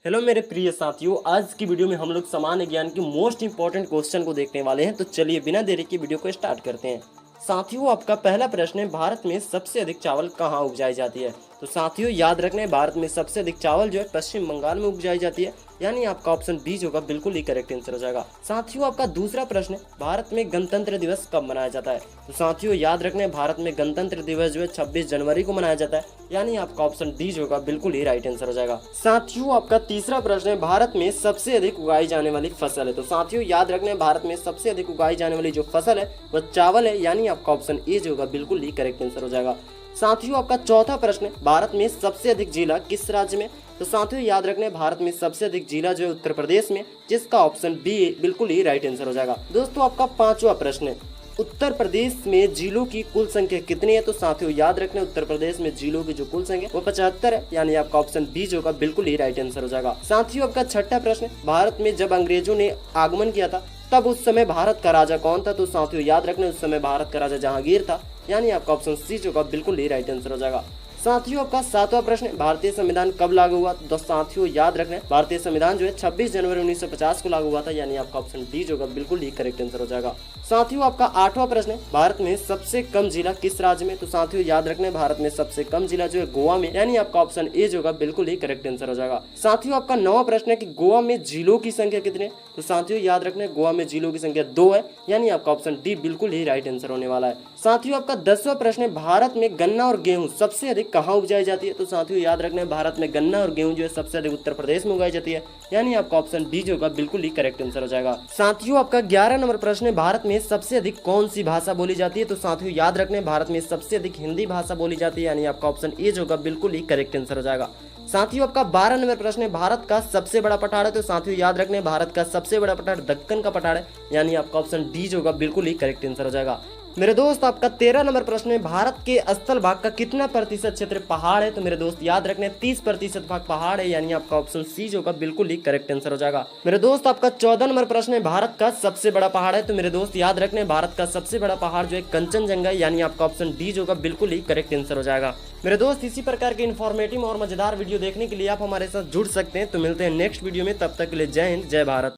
Hello मेरे प्रिय साथियों, आज की वीडियो में हम लोग सामान्य ज्ञान के मोस्ट इंपॉर्टेंट क्वेश्चन को देखने वाले हैं। तो चलिए बिना देरी के वीडियो को स्टार्ट करते हैं। साथियों, आपका पहला प्रश्न है, भारत में सबसे अधिक चावल कहाँ उगाई जाती है। तो साथियों याद रखना, भारत में सबसे अधिक चावल जो है पश्चिम बंगाल में उगाई जाती है, यानी आपका ऑप्शन बी जो होगा बिल्कुल ही करेक्ट आंसर हो जाएगा। साथियों आपका दूसरा प्रश्न है, भारत में गणतंत्र दिवस कब मनाया जाता है। तो साथियों याद रखना, भारत में गणतंत्र दिवस जो है 26 जनवरी को मनाया जाता है, यानी आपका ऑप्शन डी जो होगा बिल्कुल ही राइट आंसर हो जाएगा। साथियों आपका तीसरा प्रश्न है, भारत में सबसे अधिक उगाई जाने वाली फसल है। तो साथियों याद रखना, भारत में सबसे अधिक उगाई जाने वाली जो फसल है वह चावल है, यानी आपका ऑप्शन ए जो होगा बिल्कुल ही करेक्ट आंसर हो जाएगा। साथियों आपका चौथा प्रश्न है, भारत में सबसे अधिक जिला किस राज्य में। तो साथियों याद रखना, भारत में सबसे अधिक जिला जो है उत्तर प्रदेश में, जिसका ऑप्शन बी बिल्कुल ही राइट आंसर हो जाएगा। दोस्तों आपका पांचवा प्रश्न है, उत्तर प्रदेश में जिलों की कुल संख्या कितनी है। तो साथियों याद रखना, उत्तर प्रदेश में जिलों की जो कुल संख्या वो 75 है, यानी आपका ऑप्शन बी जो होगा बिल्कुल ही राइट आंसर हो जाएगा। साथियों आपका छठा प्रश्न, भारत में जब अंग्रेजों ने आगमन किया था तब उस समय भारत का राजा कौन था। तो साथियों याद रखना, उस समय भारत का राजा जहांगीर था, यानी आपका ऑप्शन सी जो होगा बिल्कुल ही राइट आंसर हो जाएगा। साथियों आपका सातवां प्रश्न, भारतीय संविधान कब लागू हुआ। तो साथियों याद रखना, भारतीय संविधान जो है 26 जनवरी 1950 को लागू हुआ था, यानी आपका ऑप्शन डी जो होगा बिल्कुल ही करेक्ट आंसर हो जाएगा। साथियों आपका आठवां प्रश्न, भारत में सबसे कम जिला किस राज्य में। तो साथियों याद रखना, भारत में सबसे कम जिला जो है गोवा में, यानी आपका ऑप्शन ए जो होगा बिल्कुल ही करेक्ट आंसर हो जाएगा। साथियों आपका नौवां प्रश्न है कि गोवा में जिलों की संख्या कितनी है। तो साथियों याद रखना, गोवा में जिलों की संख्या 2 है, यानी आपका ऑप्शन डी बिल्कुल ही राइट आंसर होने वाला है। साथियों आपका 10वां प्रश्न है, भारत में गन्ना और गेहूं सबसे अधिक कहाँ उगाई जाती है। तो साथियों याद रखना, भारत में गन्ना और गेहूं जो है सबसे अधिक उत्तर प्रदेश में उगाई जाती है, यानी आपका ऑप्शन डी जो होगा बिल्कुल ही करेक्ट आंसर हो जाएगा। साथियों आपका 11 नंबर प्रश्न है, भारत में सबसे अधिक कौन सी भाषा बोली जाती है। तो साथियों याद रखना, भारत में सबसे अधिक हिंदी भाषा बोली जाती है, यानी आपका ऑप्शन ए जो होगा बिल्कुल ही करेक्ट आंसर हो जाएगा। साथियों आपका 12 नंबर प्रश्न है, भारत का सबसे बड़ा पठार है। तो साथियों याद रखने, भारत का सबसे बड़ा पठार दक्कन का पठार है, यानी आपका ऑप्शन डी जो होगा बिल्कुल ही करेक्ट आंसर हो जाएगा। मेरे दोस्त आपका 13 नंबर प्रश्न है, भारत के स्थल भाग का कितना प्रतिशत क्षेत्र पहाड़ है। तो मेरे दोस्त याद रखने 30% भाग पहाड़ है, यानी आपका ऑप्शन सी जो होगा बिल्कुल ही करेक्ट आंसर हो जाएगा। मेरे दोस्त आपका 14 नंबर प्रश्न है, भारत का सबसे बड़ा पहाड़ है। तो मेरे दोस्त याद रखने, भारत का सबसे बड़ा पहाड़ जो है कंचनजंगा, यानी आपका ऑप्शन डी जो होगा बिल्कुल ही करेक्ट आंसर हो जाएगा। मेरे दोस्त इसी प्रकार के इन्फॉर्मेटिव और मजेदार वीडियो देखने के लिए आप हमारे साथ जुड़ सकते हैं। तो मिलते हैं नेक्स्ट वीडियो में, तब तक के लिए जय हिंद, जय भारत।